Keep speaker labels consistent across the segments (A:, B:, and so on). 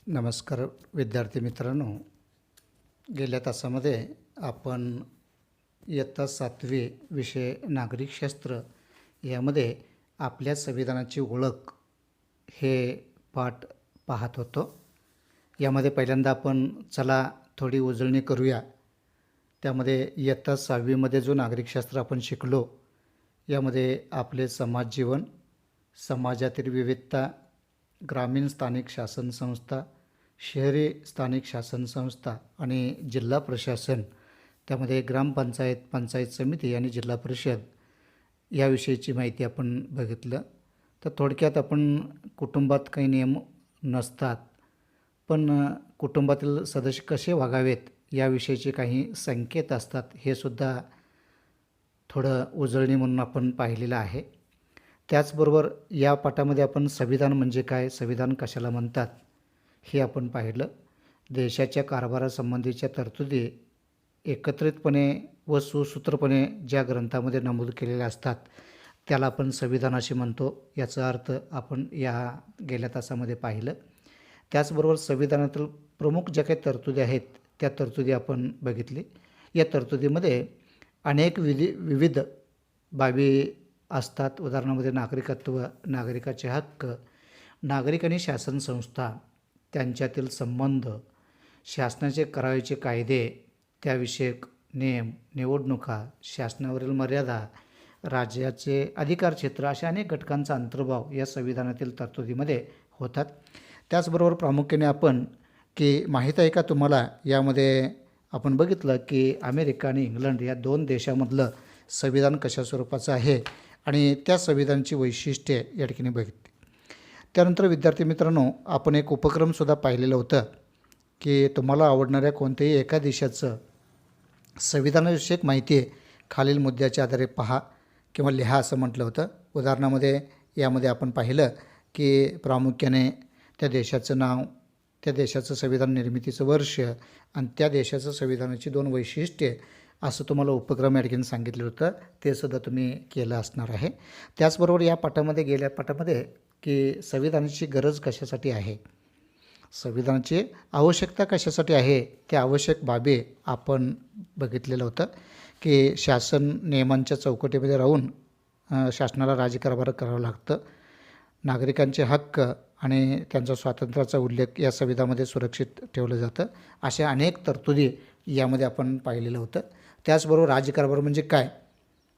A: नमस्कार विद्यार्थी मित्रांनो, गेल्या तासामध्ये आपण इयत्ता 7वी विषय नागरिकशास्त्र यामध्ये आपल्या संविधानाची ओळख हे पाठ पाहत होतो. यामध्ये पहिल्यांदा आपण चला थोडी उजळणी करूया. त्यामध्ये इयत्ता 6वीमध्ये जो नागरिकशास्त्र आपण शिकलो यामध्ये आपले समाज जीवन, समाजातील विविधता, ग्रामीण स्थानिक शासन संस्था, शहरी स्थानिक शासन संस्था आणि जिल्हा प्रशासन, त्यामध्ये ग्रामपंचायत, पंचायत समिती आणि जिल्हा परिषद याविषयीची माहिती आपण बघितलं. तर थोडक्यात आपण कुटुंबात काही नियम नसतात, पण कुटुंबातील सदस्य कसे वागावेत याविषयीचे काही संकेत असतात, हे सुद्धा थोडं उजळणी म्हणून आपण पाहिलेलं आहे. त्याचबरोबर या पाठामध्ये आपण संविधान म्हणजे काय, संविधान कशाला म्हणतात हे आपण पाहिलं. देशाच्या कारभारासंबंधीच्या तरतुदी एकत्रितपणे व सुसूत्रपणे ज्या ग्रंथामध्ये नमूद केलेल्या असतात त्याला आपण संविधान असे म्हणतो. याचा अर्थ आपण या गेल्या तासामध्ये पाहिलं. त्याचबरोबर संविधानातील प्रमुख ज्या काही तरतुदी आहेत त्या तरतुदी आपण बघितली. या तरतुदीमध्ये अनेक विविध बाबी असतात. उदाहरणामध्ये नागरिकत्व, नागरिकाचे हक्क, नागरिक आणि शासन संस्था त्यांच्यातील संबंध, शासनाचे करावयाचे कायदे, त्याविषयक नियम, निवडणुका, शासनावरील मर्यादा, राज्याचे अधिकार क्षेत्र, अशा अनेक घटकांचा अंतर्भाव या संविधानातील तरतुदीमध्ये होतात. त्याचबरोबर प्रामुख्याने आपण माहीत आहे का तुम्हाला, यामध्ये आपण बघितलं की अमेरिका आणि इंग्लंड या 2 देशामधलं संविधान कशा स्वरूपाचं आहे आणि त्या संविधानाची वैशिष्ट्ये या ठिकाणी बघितली. त्यानंतर विद्यार्थी मित्रांनो, आपण एक उपक्रमसुद्धा पाहिलेलं होतं की तुम्हाला आवडणाऱ्या कोणत्याही एका देशाचं संविधानाविषयक माहिती खालील मुद्द्याच्या आधारे पहा किंवा लिहा असं म्हटलं होतं. उदाहरणामध्ये यामध्ये आपण पाहिलं की प्रामुख्याने त्या देशाचं नाव, त्या देशाचं संविधान निर्मितीचं वर्ष आणि त्या देशाचं संविधानाची 2 वैशिष्ट्ये असं तुम्हाला उपक्रम या ठिकाणी सांगितलं होतं. ते सुद्धा तुम्ही केलं असणार आहे. त्याचबरोबर या पाठामध्ये गेल्या पाठामध्ये की संविधानाची गरज कशासाठी आहे, संविधानाची आवश्यकता कशासाठी आहे, त्या आवश्यक बाबी आपण बघितलेलं होतं की शासन नियमांच्या चौकटीमध्ये राहून शासनाला राज्यकारभार करावं लागतं. नागरिकांचे हक्क आणि त्यांच्या स्वातंत्र्याचा उल्लेख या संविधानामध्ये सुरक्षित ठेवलं जातं. अशा अनेक तरतुदी यामध्ये आपण पाहिलेलं होतं. त्याचबरोबर राज्यकारभार म्हणजे काय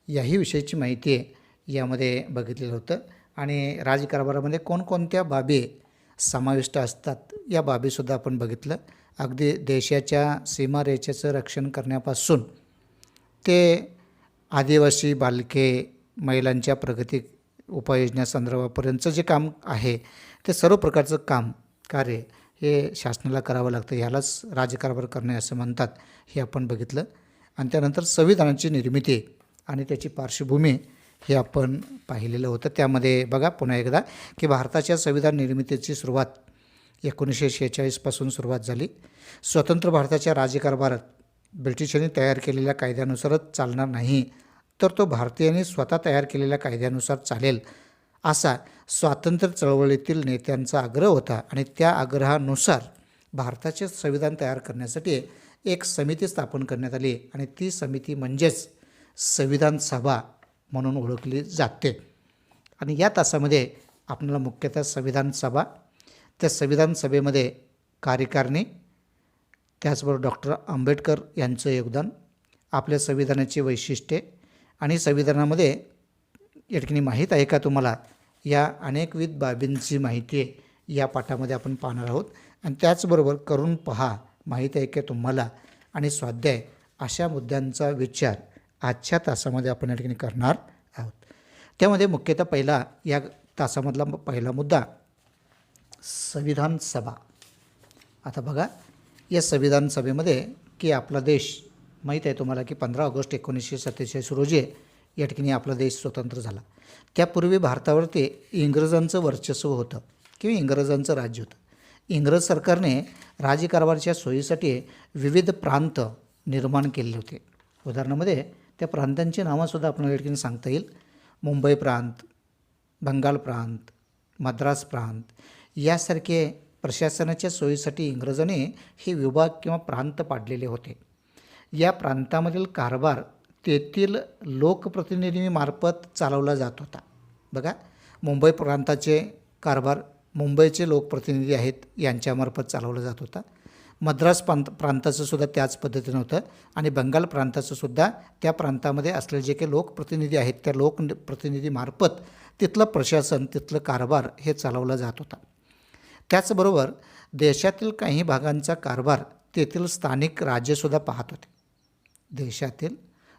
A: याही विषयीची माहिती यामध्ये बघितलेलं होतं आणि राज्यकारभारामध्ये कोणकोणत्या बाबी समाविष्ट असतात या बाबीसुद्धा आपण बघितलं. अगदी देशाच्या सीमारेषेचं रक्षण करण्यापासून ते आदिवासी बालके, महिलांच्या प्रगती उपाययोजनासंदर्भापर्यंतचं जे काम आहे ते सर्व प्रकारचं कार्य हे शासनाला करावं लागतं. ह्यालाच राज्यकारभार करणे असं म्हणतात, हे आपण बघितलं. आणि त्यानंतर संविधानाची निर्मिती आणि त्याची पार्श्वभूमी हे आपण पाहिलेलं होतं. त्यामध्ये बघा पुन्हा एकदा की भारताच्या संविधान निर्मितीची सुरुवात 1946 पासून सुरुवात झाली. स्वतंत्र भारताच्या राज्यकारभारात ब्रिटिशांनी तयार केलेल्या कायद्यानुसारच चालणार नाही, तर तो भारतीयांनी स्वतः तयार केलेल्या कायद्यानुसार चालेल, असा स्वातंत्र्य चळवळीतील नेत्यांचा आग्रह होता. आणि त्या आग्रहानुसार भारताचे संविधान तयार करण्यासाठी एक समिती स्थापन करण्यात आली आणि ती समिती म्हणजेच संविधान सभा म्हणून ओळखली जाते. आणि या तासामध्ये आपल्याला मुख्यतः संविधान सभा, त्या संविधान सभेमध्ये कार्यकारिणी, त्याचबरोबर डॉक्टर आंबेडकर यांचं योगदान, आपल्या संविधानाची वैशिष्ट्ये आणि संविधानामध्ये या ठिकाणी माहीत आहे का तुम्हाला, या अनेकविध बाबींची माहिती या पाठामध्ये आपण पाहणार आहोत. आणि त्याचबरोबर करून पहा, माहीत आहे का तुम्हाला आणि स्वाध्याय, अशा मुद्द्यांचा विचार आजच्या तासामध्ये आपण या ठिकाणी करणार आहोत. त्यामध्ये मुख्यतः या तासामधला पहिला मुद्दा संविधान सभा. आता बघा, या संविधान सभेमध्ये की आपला देश, माहीत आहे तुम्हाला की 15 ऑगस्ट 1947 रोजी या ठिकाणी आपला देश स्वतंत्र झाला. त्यापूर्वी भारतावरती इंग्रजांचं वर्चस्व होतं किंवा इंग्रजांचं राज्य होतं. इंग्रज सरकारने राज्यकारभाराच्या सोयीसाठी विविध प्रांत निर्माण केले होते. उदाहरणामध्ये त्या प्रांतांची नावंसुद्धा आपल्याला या ठिकाणी सांगता येईल. मुंबई प्रांत, बंगाल प्रांत, मद्रास प्रांत यासारखे प्रशासनाच्या सोयीसाठी इंग्रजांनी हे विभाग किंवा प्रांत पाडलेले होते. या प्रांतामधील कारभार तेथील लोकप्रतिनिधींमार्फत चालवला जात होता. बघा, मुंबई प्रांताचे कारभार मुंबईचे लोकप्रतिनिधी आहेत यांच्यामार्फत चालवला जात होता. मद्रास प्रांताचं सुद्धा त्याच पद्धतीनं होतं आणि बंगाल प्रांताचं सुद्धा त्या प्रांतामध्ये असलेले जे काही लोकप्रतिनिधी आहेत त्या लोकप्रतिनिधीमार्फत तिथलं प्रशासन, तिथलं कारभार हे चालवला जात होता. त्याचबरोबर देशातील काही भागांचा कारभार तेथील स्थानिक राज्यसुद्धा पाहत होते. देशातील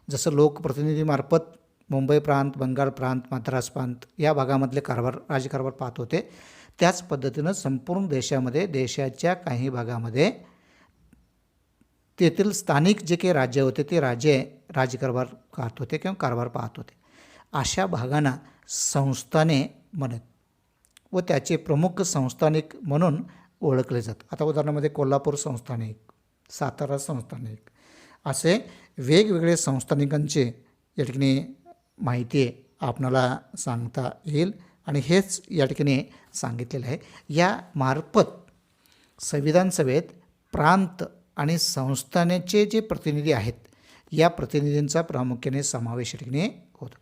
A: जसं लोकप्रतिनिधीमार्फत मुंबई प्रांत, बंगाल प्रांत, मद्रास प्रांत या भागामधले राज्यकारभार पाहत होते, त्याच पद्धतीनं संपूर्ण देशामध्ये देशाच्या काही भागामध्ये तेथील स्थानिक जे काही राज्य होते ते राज्यकारभार पाहत होते किंवा कारभार पाहत होते. अशा भागांना संस्थाने म्हणत व त्याचे प्रमुख संस्थानिक म्हणून ओळखले जातात. आता उदाहरणामध्ये कोल्हापूर संस्थानिक, सातारा संस्थानिक असे वेगवेगळे संस्थानिकांचे या ठिकाणी माहिती आपणाला सांगता येईल आणि हेच या ठिकाणी सांगितलेलं आहे. या मार्फत संविधान सभेत प्रांत आणि संस्थानाचे जे प्रतिनिधी आहेत या प्रतिनिधींचा प्रामुख्याने समावेश या ठिकाणी होतो.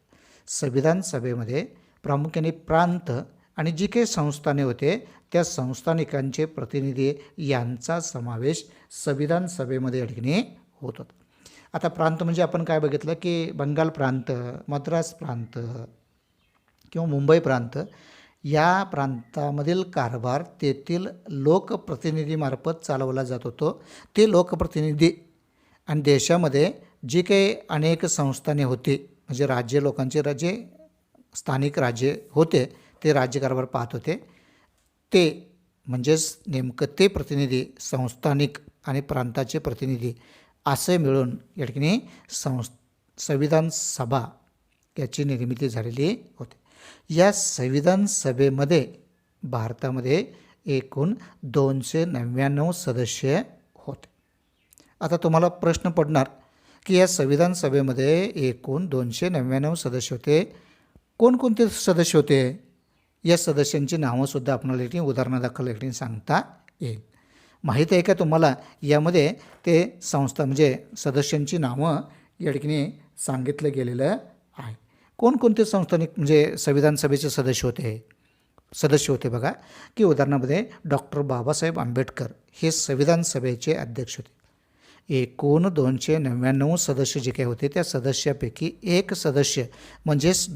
A: संविधान सभेमध्ये प्रामुख्याने प्रांत आणि जी काही संस्थाने होते त्या संस्थानिकांचे प्रतिनिधी यांचा समावेश संविधान सभेमध्ये या ठिकाणी होत होता. आता प्रांत म्हणजे आपण काय बघितलं की बंगाल प्रांत, मद्रास प्रांत किंवा मुंबई प्रांत या प्रांतामधील कारभार तेथील लोकप्रतिनिधीमार्फत चालवला जात होतो. ते लोकप्रतिनिधी आणि देशामध्ये जी काही अनेक संस्थाने होती म्हणजे लोकांचे स्थानिक राज्य होते ते राज्यकारभार पाहत होते. ते म्हणजेच नेमकं ते प्रतिनिधी संस्थानिक आणि प्रांताचे प्रतिनिधी असे मिळून या ठिकाणी संविधान सभा याची निर्मिती झालेली होती. या संविधान सभेमध्ये भारतामध्ये एकूण 299 सदस्य होते. आता तुम्हाला प्रश्न पडणार की या संविधान सभेमध्ये एकूण 299 सदस्य होते. कोणकोणते सदस्य होते? या सदस्यांची नावंसुद्धा आपल्याला इथे उदाहरणादाखल इथे सांगता येईल. माहीत आहे का तुम्हाला? यामध्ये ते म्हणजे सदस्यांची नावं या ठिकाणी सांगितलं गेलेलं आहे. कोणकोणते संस्थानिक म्हणजे संविधान सभेचे सदस्य होते बघा की उदाहरणामध्ये डॉक्टर बाबासाहेब आंबेडकर हे संविधान सभेचे अध्यक्ष होते. एकूण 299 सदस्य जे काही होते त्या सदस्यापैकी एक सदस्य म्हणजेच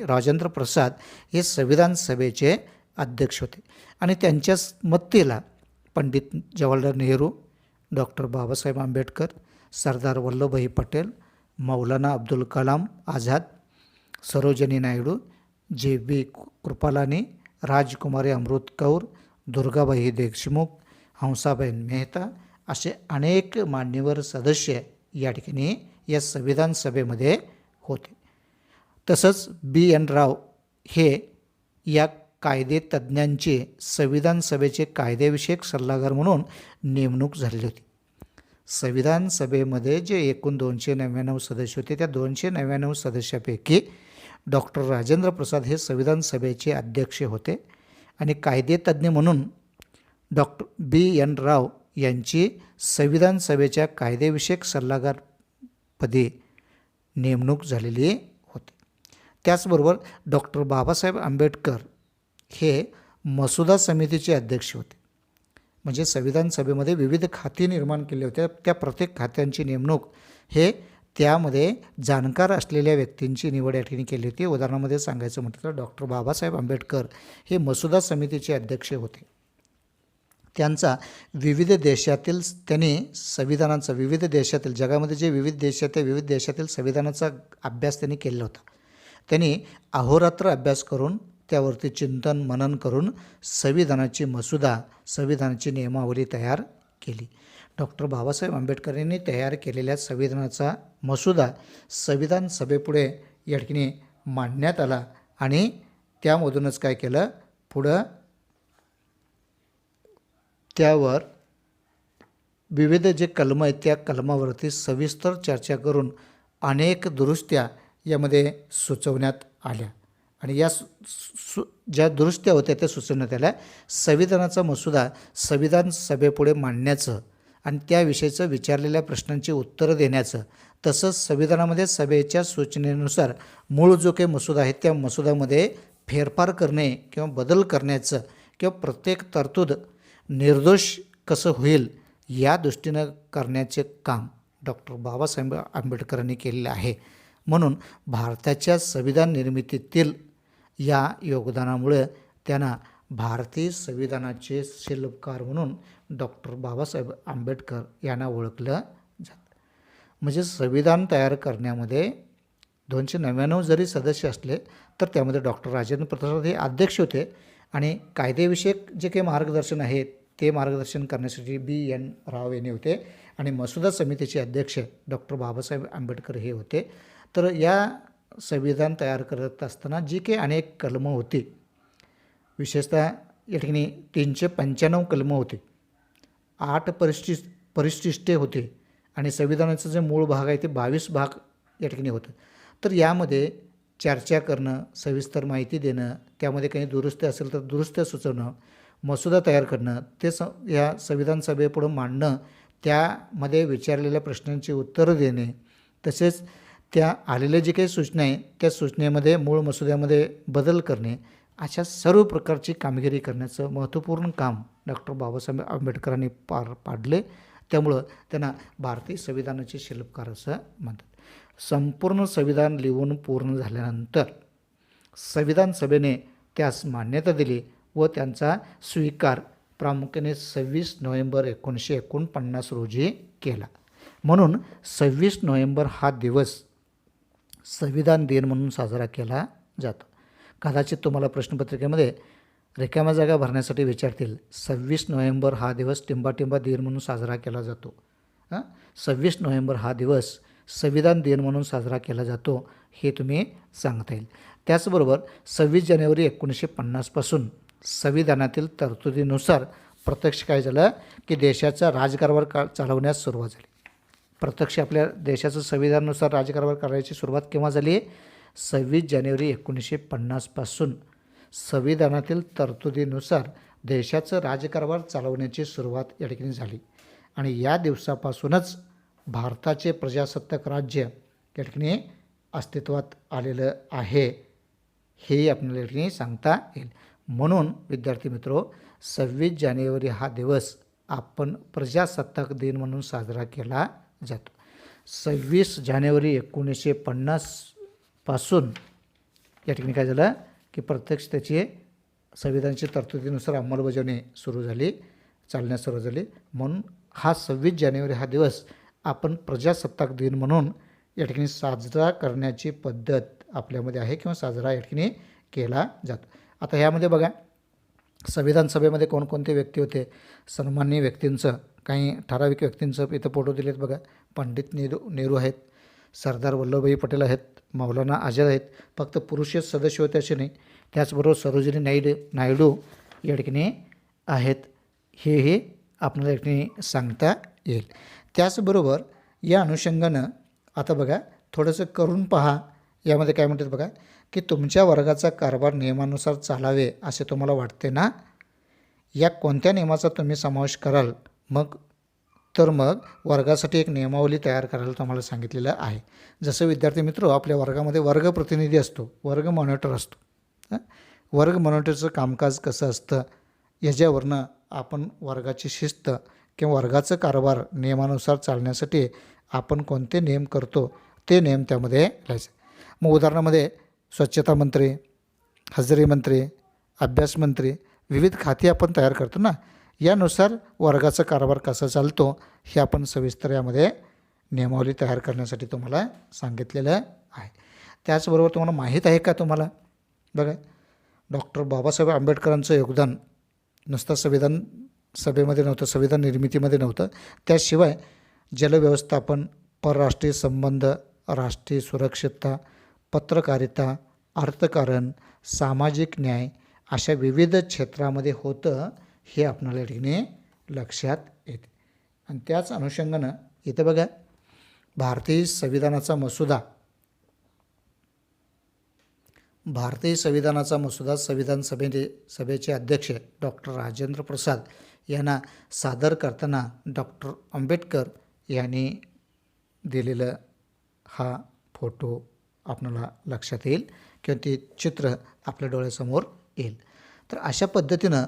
A: राजेंद्र प्रसाद हे संविधान सभेचे अध्यक्ष होते आणि त्यांच्या मदतीला पंडित जवाहरलाल नेहरू, डॉक्टर बाबासाहेब आंबेडकर, सरदार वल्लभभाई पटेल, मौलाना अब्दुल कलाम आझाद, सरोजिनी नायडू, जे.बी. कृपलानी, राजकुमारी अमृत कौर, दुर्गाबाई देशमुख, हंसाबेन मेहता असे अनेक मान्यवर सदस्य या ठिकाणी या संविधान सभेमध्ये होते. तसंच B.N. राव हे या कायदे तज्ज्ञांचे संविधान सभेचे कायदेविषयक सल्लागार म्हणून नेमणूक झालेली होती. संविधान सभेमध्ये जे एकूण 299 सदस्य होते त्या 299 सदस्यापैकी डॉक्टर राजेंद्र प्रसाद हे संविधान सभेचे अध्यक्ष होते आणि कायदेतज्ञ म्हणून डॉक्टर B.N. राव यांची संविधान सभेच्या कायदेविषयक सल्लागारपदी नेमणूक झालेली होती. त्याचबरोबर डॉक्टर बाबासाहेब आंबेडकर हे मसुदा समितीचे अध्यक्ष होते. म्हणजे संविधान सभेमध्ये विविध खाती निर्माण केली होत्या. त्या प्रत्येक खात्यांची नेमणूक हे त्यामध्ये जाणकार असलेल्या व्यक्तींची निवड या ठिकाणी केली होती. उदाहरणामध्ये सांगायचं म्हटलं तर डॉक्टर बाबासाहेब आंबेडकर हे मसुदा समितीचे अध्यक्ष होते. त्यांचा विविध देशातील जगामध्ये जे विविध देशातील संविधानाचा अभ्यास त्यांनी केला होता. त्यांनी अहोरात्र अभ्यास करून त्यावरती चिंतन मनन करून संविधानाची नियमावली तयार केली. डॉक्टर बाबासाहेब आंबेडकर यांनी तयार केलेल्या संविधानाचा मसुदा संविधान सभेपुढे या ठिकाणी मांडण्यात आला आणि त्यामधूनच काय केलं, पुढं त्यावर विविध जे कलम आहेत त्या कलमावरती सविस्तर चर्चा करून अनेक दुरुस्त्या यामध्ये सुचवण्यात आल्या आणि या ज्या दुरुस्त्या होत्या त्या सुचवण्यात आल्या. संविधानाचा मसुदा संविधान सभेपुढे मांडण्याचं आणि त्याविषयीचं विचारलेल्या प्रश्नांची उत्तरं देण्याचं, तसंच संविधानामध्ये सभेच्या सूचनेनुसार मूळ जो काही मसुदा आहे त्या मसुद्यामध्ये फेरफार करणे किंवा बदल करण्याचं किंवा प्रत्येक तरतूद निर्दोष कसं होईल या दृष्टीनं करण्याचे काम डॉक्टर बाबासाहेब आंबेडकरांनी केलेलं आहे. म्हणून भारताच्या संविधान निर्मितीतील या योगदानामुळे त्यांना भारतीय संविधानाचे शिल्पकार म्हणून डॉक्टर बाबासाहेब आंबेडकर यांना ओळखलं जातं. म्हणजे संविधान तयार करण्यामध्ये 299 जरी सदस्य असले तर त्यामध्ये डॉक्टर राजेंद्र प्रसाद हे अध्यक्ष होते आणि कायदेविषयक जे काही मार्गदर्शन आहे ते मार्गदर्शन करण्यासाठी BN राव यांनी होते आणि मसुदा समितीचे अध्यक्ष डॉक्टर बाबासाहेब आंबेडकर हे होते. तर या संविधान तयार करत असताना जी काही अनेक कलमं होती, विशेषतः या ठिकाणी 395 कलमं होती, 8 परिशिष्टे होते आणि संविधानाचं जे मूळ भाग आहे ते 22 भाग या ठिकाणी होतं. तर यामध्ये चर्चा करणं, सविस्तर माहिती देणं, त्यामध्ये काही दुरुस्त्या असेल तर दुरुस्त्या सुचवणं, मसुदा तयार करणं, ते या संविधान सभेपुढं मांडणं, त्यामध्ये विचारलेल्या प्रश्नांची उत्तरं देणे, तसेच त्या आलेल्या जे काही सूचना आहे त्या सूचनेमध्ये मूळ मसुद्यामध्ये बदल करणे, अशा सर्व प्रकारची कामगिरी करण्याचं महत्त्वपूर्ण काम डॉक्टर बाबासाहेब आंबेडकरांनी पार पाडले. त्यामुळं त्यांना भारतीय संविधानाचे शिल्पकार असं म्हणतात. संपूर्ण संविधान लिहून पूर्ण झाल्यानंतर संविधान सभेने त्यास मान्यता दिली व त्यांचा स्वीकार प्रामुख्याने 26 नोव्हेंबर 1949 रोजी केला. म्हणून 26 नोव्हेंबर हा दिवस संविधान दिन म्हणून साजरा केला जातो. कदाचित तुम्हाला प्रश्नपत्रिकेमध्ये रिकाम्या जागा भरण्यासाठी विचारतील, 26 नोव्हेंबर हा दिवस टिंबाटिंबा दिन म्हणून साजरा केला जातो. 26 नोव्हेंबर हा दिवस संविधान दिन म्हणून साजरा केला जातो हे तुम्ही सांगता येईल. त्याचबरोबर 26 जानेवारी 1950 पासून संविधानातील तरतुदीनुसार प्रत्यक्ष काय झालं की देशाचा राजकारभार चालवण्यास सुरुवात झाली. प्रत्यक्ष आपल्या देशाचं संविधानानुसार राजकारभार करायची सुरुवात केव्हा झाली? 26 जानेवारी 1950 पासून संविधानातील तरतुदीनुसार देशाचं राजकारभार चालवण्याची सुरुवात या ठिकाणी झाली आणि या दिवसापासूनच भारताचे प्रजासत्ताक राज्य या ठिकाणी अस्तित्वात आलेलं आहे हे आपल्याला या ठिकाणी सांगता येईल. म्हणून विद्यार्थी मित्रो, 26 जानेवारी हा दिवस आपण प्रजासत्ताक दिन म्हणून साजरा केला जातो. 26 जानेवारी 1950 पासून या ठिकाणी काय झालं की प्रत्यक्ष त्याची संविधानाची तरतुदीनुसार अंमलबजावणी सुरू झाली, चालण्यास सुरू झाली. म्हणून हा 26 जानेवारी हा दिवस आपण प्रजासत्ताक दिन म्हणून या ठिकाणी साजरा करण्याची पद्धत आपल्यामध्ये आहे किंवा साजरा या ठिकाणी केला जातो. आता ह्यामध्ये बघा, संविधान सभेमध्ये कोणकोणते व्यक्ती होते, सन्माननीय व्यक्तींचं, काही ठराविक व्यक्तींचं इथं फोटो दिलेत बघा. पंडित नेहरू आहेत, सरदार वल्लभभाई पटेल आहेत, मौलाना आझाद आहेत. फक्त पुरुषच सदस्य होते असे नाही, त्याचबरोबर सरोजिनी नायडू या ठिकाणी आहेत, हे आपल्याला या ठिकाणी सांगता येईल. त्याचबरोबर या अनुषंगानं आता बघा थोडंसं करून पहा. यामध्ये काय म्हणतात बघा की तुमच्या वर्गाचा कारभार नियमानुसार चालावे असे तुम्हाला वाटते ना? या कोणत्या नियमाचा तुम्ही समावेश कराल? मग वर्गासाठी एक नियमावली तयार करायला तुम्हाला सांगितलेलं आहे. जसं विद्यार्थी मित्र, आपल्या वर्गामध्ये वर्ग प्रतिनिधी असतो, वर्ग मॉनिटर असतो. वर्ग मॉनिटरचं कामकाज कसं असतं याच्यावरनं आपण वर्गाची शिस्त किंवा वर्गाचं कारभार नियमानुसार चालण्यासाठी आपण कोणते नियम करतो ते नियम त्यामध्ये लिहायचे. मग उदाहरणामध्ये स्वच्छता मंत्री, हजेरी मंत्री, अभ्यास मंत्री, विविध खाती आपण तयार करतो ना, यानुसार वर्गाचा कारभार कसा चालतो हे आपण सविस्तर यामध्ये नियमावली तयार करण्यासाठी तुम्हाला सांगितलेलं आहे. त्याचबरोबर तुम्हाला माहीत आहे का, तुम्हाला बघा डॉक्टर बाबासाहेब आंबेडकरांचं योगदान नुसतं संविधान सभेमध्ये नव्हतं, संविधान निर्मितीमध्ये नव्हतं. त्याशिवाय जलव्यवस्थापन, परराष्ट्रीय संबंध, राष्ट्रीय सुरक्षितता, पत्रकारिता, अर्थकारण, सामाजिक न्याय अशा विविध क्षेत्रामध्ये होतं हे आपल्याला या ठिकाणी लक्षात येते. आणि त्याच अनुषंगानं इथं बघा भारतीय संविधानाचा मसुदा भारतीय संविधानाचा मसुदा संविधान सभेचे अध्यक्ष डॉक्टर राजेंद्र प्रसाद यांना सादर करताना डॉक्टर आंबेडकर यांनी दिलेलं हा फोटो आपल्याला लक्षात येईल किंवा ते चित्र आपल्या डोळ्यासमोर येईल. तर अशा पद्धतीनं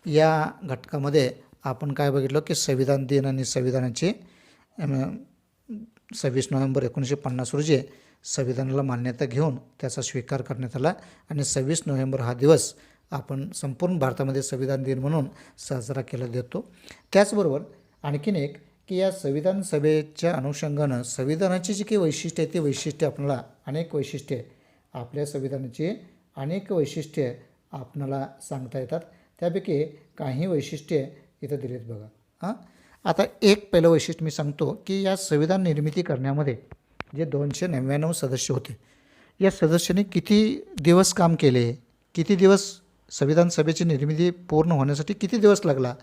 A: या घटकामध्ये आपण काय बघितलं की संविधान दिन आणि संविधानाचे 26 नोव्हेंबर 1950 रोजी संविधानाला मान्यता घेऊन त्याचा स्वीकार करण्यात आला आणि 26 नोव्हेंबर हा दिवस आपण संपूर्ण भारतामध्ये संविधान दिन म्हणून साजरा केला जातो. त्याचबरोबर आणखीन एक की या संविधान सभेच्या अनुषंगानं संविधानाची जी काही वैशिष्ट्य आहे ती वैशिष्ट्ये आपल्याला अनेक वैशिष्ट्ये आपल्या संविधानाची अनेक वैशिष्ट्ये आपल्याला सांगता येतात. त्यापैकी काही वैशिष्ट्ये इथं दिलीत बघा. आता एक पहिलं वैशिष्ट्य मी सांगतो की या संविधान निर्मिती करण्यामध्ये जे 299 सदस्य होते या सदस्यांनी किती दिवस काम केले, किती दिवस संविधान सभेची निर्मिती पूर्ण होण्यासाठी किती दिवस लागला,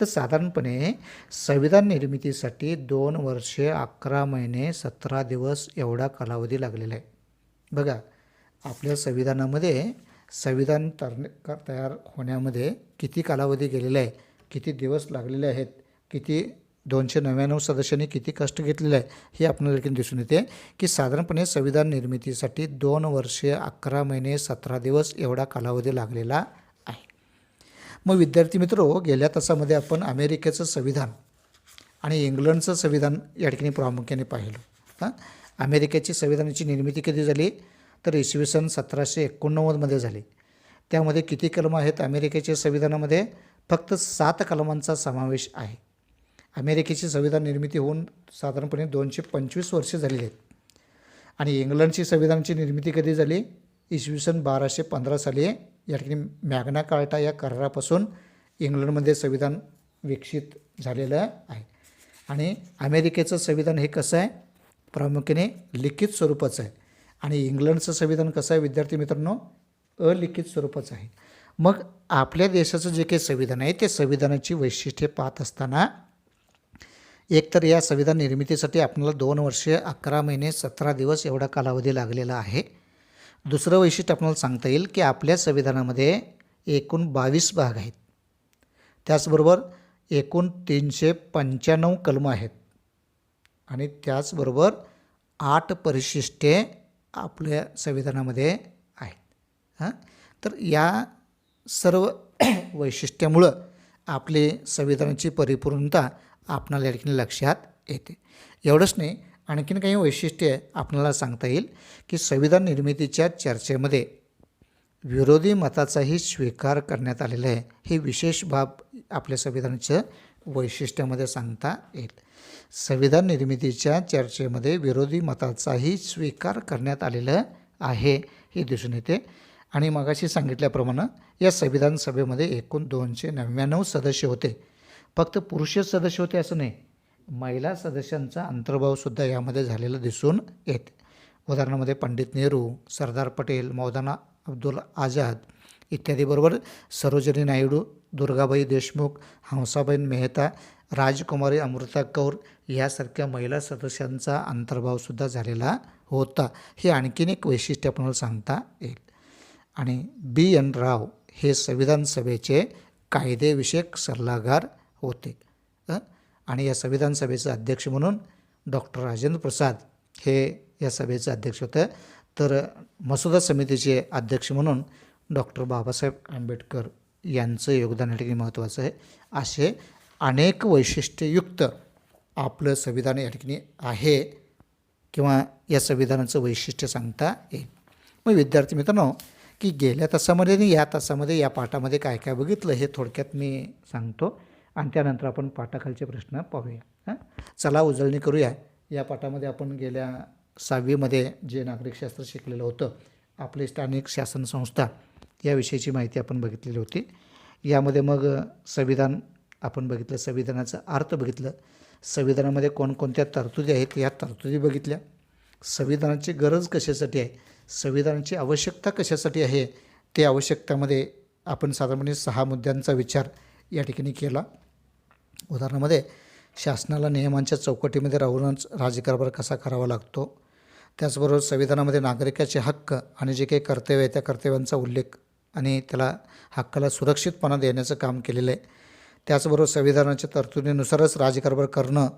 A: तर साधारणपणे संविधान निर्मितीसाठी 2 वर्षे 11 महिने 17 दिवस एवढा कालावधी लागलेला आहे. बघा आपल्या संविधानामध्ये संविधान तयार होण्यामध्ये किती कालावधी गेलेला आहे, किती दिवस लागलेले आहेत, किती 299 सदस्यांनी किती कष्ट घेतलेले आहे हे आपल्याला देखील दिसून येते की साधारणपणे संविधान निर्मितीसाठी 2 वर्षे 11 महिने 17 दिवस एवढा कालावधी लागलेला आहे. मग विद्यार्थी मित्र, गेल्या तासामध्ये आपण अमेरिकेचं संविधान आणि इंग्लंडचं संविधान या ठिकाणी प्रामुख्याने पाहिलं. अमेरिकेची संविधानाची निर्मिती कधी झाली तर इसवी सन 1789 झाली. त्यामध्ये किती कलम आहेत अमेरिकेच्या संविधानामध्ये? फक्त 7 कलमांचा समावेश आहे. अमेरिकेची संविधान निर्मिती होऊन साधारणपणे 225 वर्षे झालेली आहेत. आणि इंग्लंडची संविधानाची निर्मिती कधी झाली? इसवी सन 1215 साली. या ठिकाणी मॅग्ना कार्टा या करारापासून इंग्लंडमध्ये संविधान विकसित झालेलं आहे. आणि अमेरिकेचं संविधान हे कसं आहे? प्रामुख्याने लिखित स्वरूपाचं आहे. आणि इंग्लंडचं संविधान कसं आहे विद्यार्थी मित्रांनो? अलिखित स्वरूपाचं आहे. मग आपल्या देशाचं जे काही संविधान आहे ते संविधानाची वैशिष्ट्ये पाहत असताना एकतर या संविधान निर्मितीसाठी आपल्याला 2 वर्षे 11 महिने 17 दिवस एवढा कालावधी लागलेला आहे. दुसरं वैशिष्ट्य आपल्याला सांगता येईल की आपल्या संविधानामध्ये एकूण 22 भाग आहेत. त्याचबरोबर एकूण 395 कलमं आहेत आणि त्याचबरोबर 8 परिशिष्टे आपल्या संविधानामध्ये आहेत. तर या सर्व वैशिष्ट्यामुळं आपले संविधानाची परिपूर्णता आपणाला या ठिकाणी लक्षात येते. एवढंच नाही, आणखीन काही वैशिष्ट्ये आपल्याला सांगता येईल की संविधान निर्मितीच्या चर्चेमध्ये विरोधी मताचाही स्वीकार करण्यात आलेला आहे. हे विशेष बाब आपल्या संविधानाच्या वैशिष्ट्यामध्ये सांगता येईल. संविधान निर्मितीच्या चर्चेमध्ये विरोधी मताचाही स्वीकार करण्यात आलेलं आहे हे दिसून येते. आणि मगाशी सांगितल्याप्रमाणे या संविधान सभेमध्ये एकूण 299 सदस्य होते. फक्त पुरुष सदस्य होते असं नाही, महिला सदस्यांचा अंतर्भावसुद्धा यामध्ये झालेला दिसून येते. उदाहरणामध्ये पंडित नेहरू, सरदार पटेल, मौलाना अब्दुल आझाद इत्यादीबरोबर सरोजिनी नायडू, दुर्गाबाई देशमुख, हंसाबेन मेहता, राजकुमारी अमृता कौर यासारख्या महिला सदस्यांचा अंतर्भावसुद्धा झालेला होता. हे आणखीन एक वैशिष्ट्य आपल्याला सांगता येईल. आणि B.N. राव हे संविधान सभेचे कायदेविषयक सल्लागार होते. आणि या संविधान सभेचे अध्यक्ष म्हणून डॉक्टर राजेंद्र प्रसाद हे या सभेचे अध्यक्ष होते. तर मसुदा समितीचे अध्यक्ष म्हणून डॉक्टर बाबासाहेब आंबेडकर यांचं योगदान या ठिकाणी महत्त्वाचं आहे. असे अनेक वैशिष्ट्ययुक्त आपलं संविधान या ठिकाणी आहे किंवा या संविधानाचं वैशिष्ट्य सांगता येईल. मग विद्यार्थी मित्रांनो की गेल्या तासामध्ये आणि या तासामध्ये या पाठामध्ये काय काय बघितलं हे थोडक्यात मी सांगतो आणि त्यानंतर आपण पाठाखालचे प्रश्न पाहूया. चला उजळणी करूया. या पाठामध्ये आपण गेल्या 6वीमध्ये जे नागरिकशास्त्र शिकलेलं होतं, आपली स्थानिक शासन संस्था याविषयीची माहिती आपण बघितलेली होती. यामध्ये मग संविधान आपण बघितलं, संविधानाचा अर्थ बघितलं, संविधानामध्ये कोणकोणत्या तरतुदी आहेत या तरतुदी बघितल्या, संविधानाची गरज कशासाठी आहे, संविधानाची आवश्यकता कशासाठी आहे, ते आवश्यकतामध्ये आपण साधारणपणे 6 मुद्द्यांचा विचार या ठिकाणी केला. उदाहरणामध्ये शासनाला नियमांच्या चौकटीमध्ये राहूनच राज्यकारभार कसा करावा लागतो, त्याचबरोबर संविधानामध्ये नागरिकाचे हक्क आणि जे काही कर्तव्य आहे त्या कर्तव्यांचा उल्लेख आणि त्याला हक्काला सुरक्षितपणा देण्याचं काम केलेलं आहे. त्याचबरोबर संविधानाच्या तरतुदीनुसारच राज्यकारभार करणं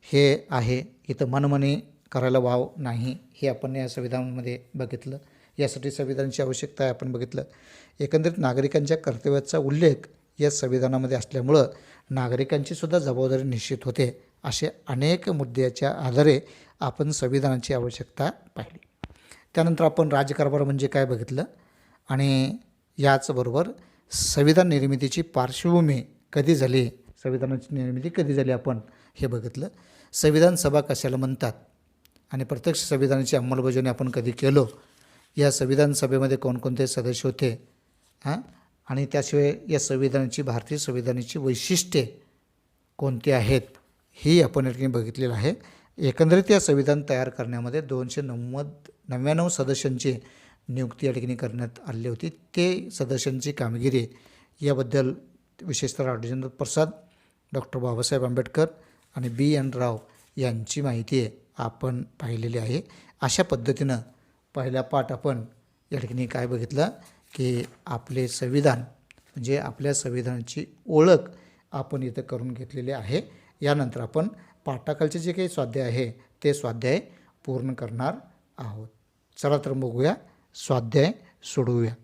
A: हे आहे. इथं मनमानी करायला वाव नाही हे आपण या संविधानामध्ये बघितलं. यासाठी संविधानाची आवश्यकता आहे आपण बघितलं. एकंदरीत नागरिकांच्या कर्तव्याचा उल्लेख या संविधानामध्ये असल्यामुळं नागरिकांचीसुद्धा जबाबदारी निश्चित होते. असे अनेक मुद्द्याच्या आधारे आपण संविधानाची आवश्यकता पाहिली. त्यानंतर आपण राज्यकारभार म्हणजे काय बघितलं आणि याचबरोबर संविधान निर्मितीची पार्श्वभूमी कधी झाली, संविधानाची निर्मिती कधी झाली आपण हे बघितलं. संविधान सभा कशाला म्हणतात आणि प्रत्यक्ष संविधानाची अंमलबजावणी आपण कधी केलो, या संविधान सभेमध्ये कोणकोणते सदस्य होते आणि त्याशिवाय या संविधानाची भारतीय संविधानाची वैशिष्ट्ये कोणती आहेत ही आपण या ठिकाणी बघितलेलं आहे. एकंदरीत या संविधान तयार करण्यामध्ये 299 सदस्यांची नियुक्ती या ठिकाणी करण्यात आली होती. ते सदस्यांची कामगिरी याबद्दल विशेषतः राजेंद्र प्रसाद, डॉक्टर बाबासाहेब आंबेडकर आणि B.N. राव यांची माहिती आपण पाहिलेली आहे. अशा पद्धतीनं पहिला पाठ आपण या ठिकाणी काय बघितलं की आपले संविधान म्हणजे आपल्या संविधानाची ओळख आपण इथं करून घेतलेली आहे. यानंतर आपण पाठाखालचे जे काही स्वाध्याय आहे ते स्वाध्याय पूर्ण करणार आहोत. चला तर बघूया, स्वाध्याय सोडवूया.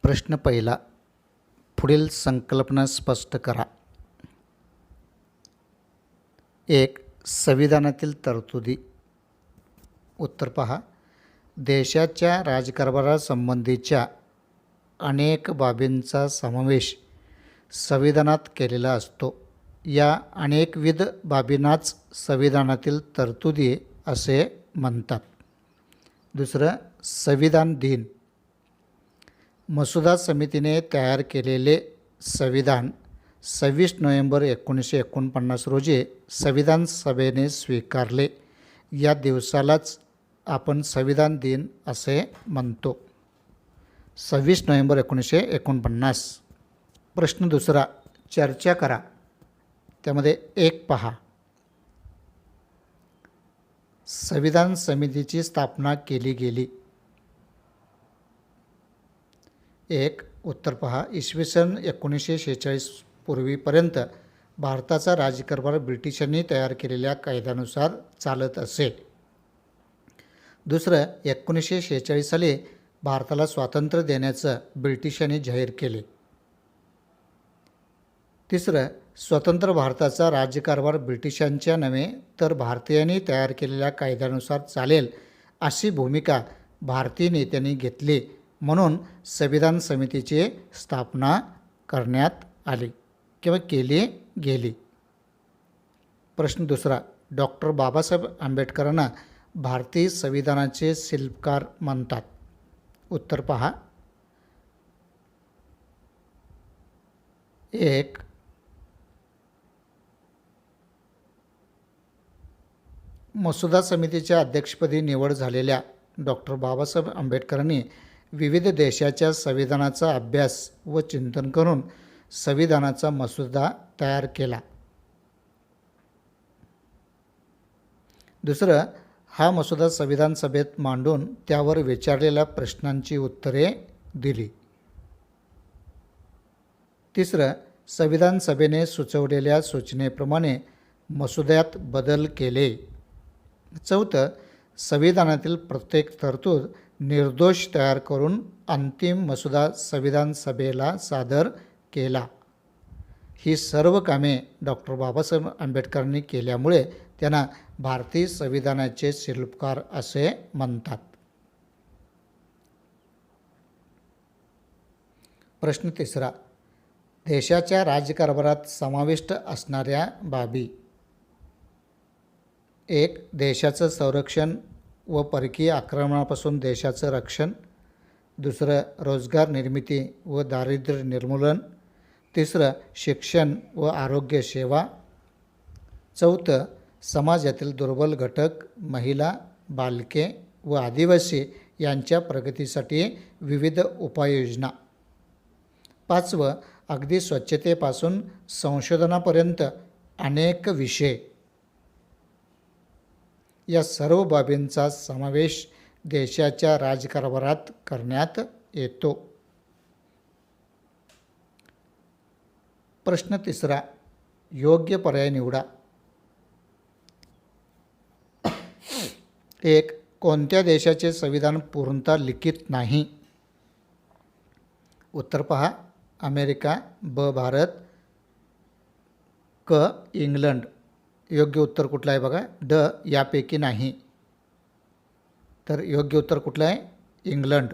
A: प्रश्न पहिला, पुढील संकल्पना स्पष्ट करा. 1. संविधानातील तरतुदी. उत्तर पहा. देशाच्या राजकारभारासंबंधीच्या अनेक बाबींचा समावेश संविधानात केलेला असतो. या अनेकविध बाबींनाच संविधानातील तरतुदी असे म्हणतात. दुसरं, संविधान दिन. मसुदा समितीने तयार केलेले संविधान 26 नोव्हेंबर 1949 रोजी संविधान सभेने स्वीकारले. या दिवसालाच आपण संविधान दिन असे म्हणतो. 26 नोव्हेंबर 1949. प्रश्न दुसरा, चर्चा करा. त्यामध्ये 1 पहा. संविधान समितीची स्थापना केली गेली. 1. उत्तर पहा. इसवी सन 1946 पूर्वीपर्यंत भारताचा राज्यकारभार ब्रिटिशांनी तयार केलेल्या कायद्यानुसार चालत असे. दुसरं, 1946 साली भारताला स्वातंत्र्य देण्याचं ब्रिटिशांनी जाहीर केले. तिसरं, स्वतंत्र भारताचा राज्यकारभार ब्रिटिशांच्या नव्हे तर भारतीयांनी तयार केलेल्या कायद्यानुसार चालेल अशी भूमिका भारतीय नेत्यांनी घेतली, म्हणून संविधान समितीची स्थापना करण्यात आली किंवा केली गेली. प्रश्न दुसरा, डॉक्टर बाबासाहेब आंबेडकरांना भारतीय संविधानाचे शिल्पकार म्हणतात. उत्तर पहा. 1. मसुदा समितीच्या अध्यक्षपदी निवड झालेल्या डॉक्टर बाबासाहेब आंबेडकरांनी विविध देशाच्या संविधानाचा अभ्यास व चिंतन करून संविधानाचा मसुदा तयार केला. दुसरं, हा मसुदा संविधान सभेत मांडून त्यावर विचारलेल्या प्रश्नांची उत्तरे दिली. तिसरं, संविधान सभेने सुचवलेल्या सूचनेप्रमाणे मसुद्यात बदल केले. चौथं, संविधानातील प्रत्येक तरतूद निर्दोष तयार करून अंतिम मसुदा संविधान सभेला सादर केला. ही सर्व कामे डॉक्टर बाबासाहेब आंबेडकरांनी केल्यामुळे त्यांना भारतीय संविधानाचे शिल्पकार असे म्हणतात. प्रश्न तिसरा, देशाच्या राज्यकारभारात समाविष्ट असणाऱ्या बाबी. 1. देशाचं संरक्षण व परकीय आक्रमणापासून देशाचं रक्षण. दुसरं, रोजगार निर्मिती व दारिद्र्य निर्मूलन. तिसरं, शिक्षण व आरोग्य सेवा. चौथं, समाजातील दुर्बल घटक, महिला, बालके व आदिवासी यांच्या प्रगतीसाठी विविध उपाययोजना. 5वं, अगदी स्वच्छतेपासून संशोधनापर्यंत अनेक विषय. या सर्व बाबींचा समावेश देशाच्या राजकारभारात करण्यात येतो. प्रश्न तिसरा, योग्य पर्याय निवडा. 1. कोणत्या देशाचे संविधान पूर्णतः लिखित नाही? उत्तर पहा. अमेरिका, ब. भारत, क. इंग्लंड. योग्य उत्तर कुठलं आहे बघा? ड. यापैकी नाही. तर योग्य उत्तर कुठलं आहे? इंग्लंड.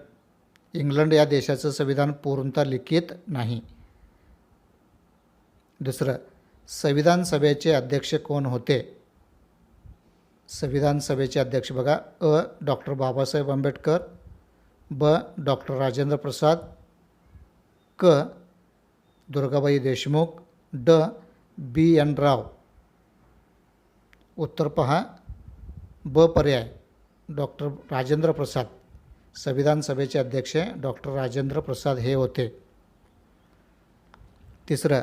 A: इंग्लंड या देशाचं संविधान पूर्णतः लिखित नाही. दुसरं, संविधान सभेचे अध्यक्ष कोण होते? संविधान सभेचे अध्यक्ष बघा. अ. डॉक्टर बाबासाहेब आंबेडकर, ब. डॉक्टर राजेंद्र प्रसाद, क. दुर्गाबाई देशमुख, ड. बी. एन. राव. उत्तर पहा. ब पर्याय, डॉक्टर राजेंद्र प्रसाद. संविधान सभेचे अध्यक्ष डॉक्टर राजेंद्र प्रसाद हे होते. तिसरं,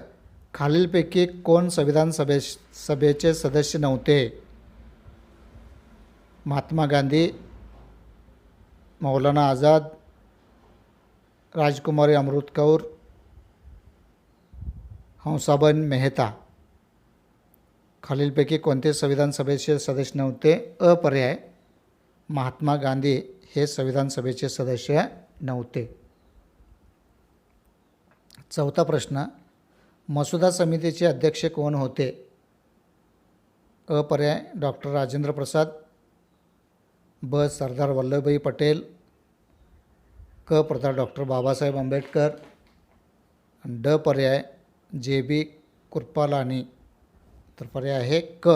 A: खालीलपैकी कोण संविधान सभेचे सदस्य नव्हते? महात्मा गांधी, मौलाना आझाद, राजकुमारी अमृत कौर, हंसाबेन मेहता. खालीलपैकी कोणते संविधान सभेचे सदस्य नव्हते? अ पर्याय, महात्मा गांधी हे संविधान सभेचे सदस्य नव्हते. चौथा प्रश्न, मसुदा समितीचे अध्यक्ष कोण होते? अ पर्याय, डॉक्टर राजेंद्र प्रसाद, ब. सरदार वल्लभभाई पटेल, क. डॉक्टर बाबासाहेब आंबेडकर, ड पर्याय, जे. बी. कृपलानी. तर पर्याय आहे क.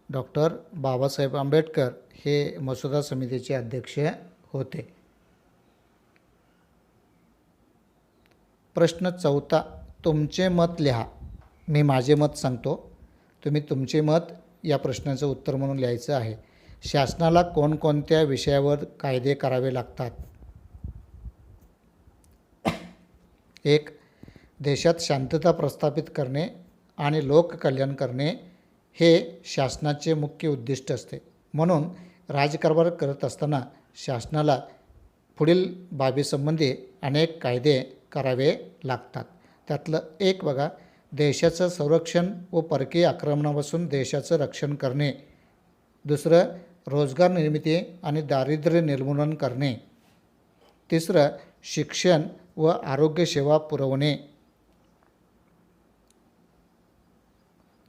A: डॉक्टर बाबासाहेब आंबेडकर हे मसुदा समितीचे अध्यक्ष होते. प्रश्न चौथा, तुमचे मत लिहा. मी माझे मत सांगतो, तुम्ही तुमचे मत या प्रश्नाचं उत्तर म्हणून लिहायचं आहे. शासनाला कोणकोणत्या विषयावर कायदे करावे लागतात? 1. देशात शांतता प्रस्थापित करणे आणि लोककल्याण करणे हे शासनाचे मुख्य उद्दिष्ट असते. म्हणून राजकारभार करत असताना शासनाला पुढील बाबीसंबंधी अनेक कायदे करावे लागतात. त्यातलं एक बघा, देशाचं संरक्षण व परकीय आक्रमणापासून देशाचं रक्षण करणे. दुसरं, रोजगार निर्मिती आणि दारिद्र्य निर्मूलन करणे. तिसरं, शिक्षण व आरोग्यसेवा पुरवणे.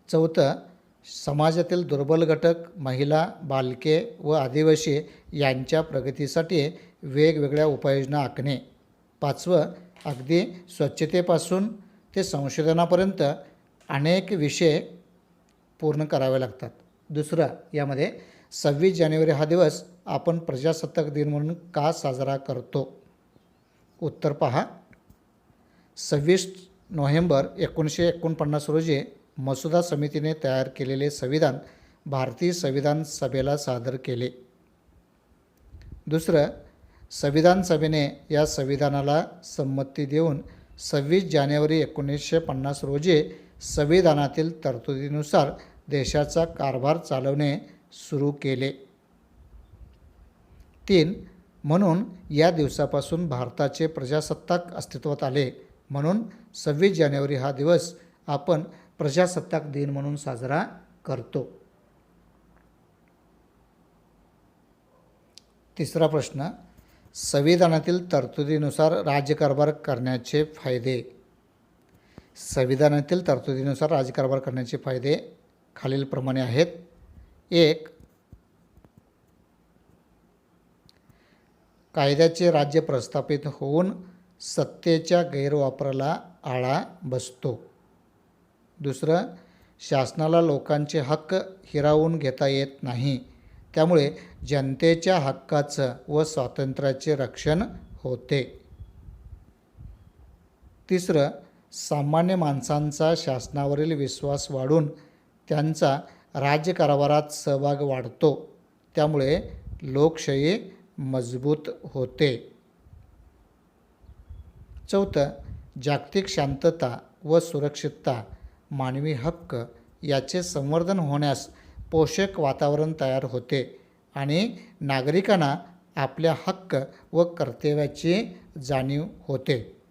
A: चौथं, समाजातील दुर्बल घटक, महिला, बालके व आदिवासी यांच्या प्रगतीसाठी वेगवेगळ्या उपाययोजना आखणे. पाचवं, अगदी स्वच्छतेपासून ते संशोधनापर्यंत अनेक विषय पूर्ण करावे लागतात. दुसरं, यामध्ये 26 जानेवारी हा दिवस आपण प्रजासत्ताक दिन म्हणून का साजरा करतो? उत्तर पहा. 26 नोव्हेंबर 1949 रोजी मसुदा समितीने तयार केलेले संविधान भारतीय संविधान सभेला सादर केले. दुसरं, संविधान सभेने या संविधानाला संमती देऊन 26 जानेवारी 1950 रोजी संविधानातील तरतुदीनुसार देशाचा कारभार चालवणे सुरू केले. 3. म्हणून या दिवसापासून भारताचे प्रजासत्ताक अस्तित्वात आले. म्हणून 26 जानेवारी हा दिवस आपण प्रजासत्ताक दिन म्हणून साजरा करतो. तिसरा प्रश्न, संविधानातील तरतुदीनुसार राज्यकारभार करण्याचे फायदे. संविधानातील तरतुदीनुसार राज्यकारभार करण्याचे फायदे खालीलप्रमाणे आहेत. 1. कायद्याचे राज्य प्रस्थापित होऊन सत्तेच्या गैरवापराला आळा बसतो. दुसरं, शासनाला लोकांचे हक्क हिरावून घेता येत नाही, त्यामुळे जनतेच्या हक्काचं व स्वातंत्र्याचे रक्षण होते. तिसरं, सामान्य माणसांचा शासनावरील विश्वास वाढून त्यांचा राज्यकारभारात सहभाग वाढतो, त्यामुळे लोकशाही मजबूत होते. चौथं, जागतिक शांतता व सुरक्षितता, मानवी हक्क याचे संवर्धन होण्यास पोषक वातावरण तयार होते आणि नागरिकांना आपल्या हक्क व कर्तव्याची जाणीव होते.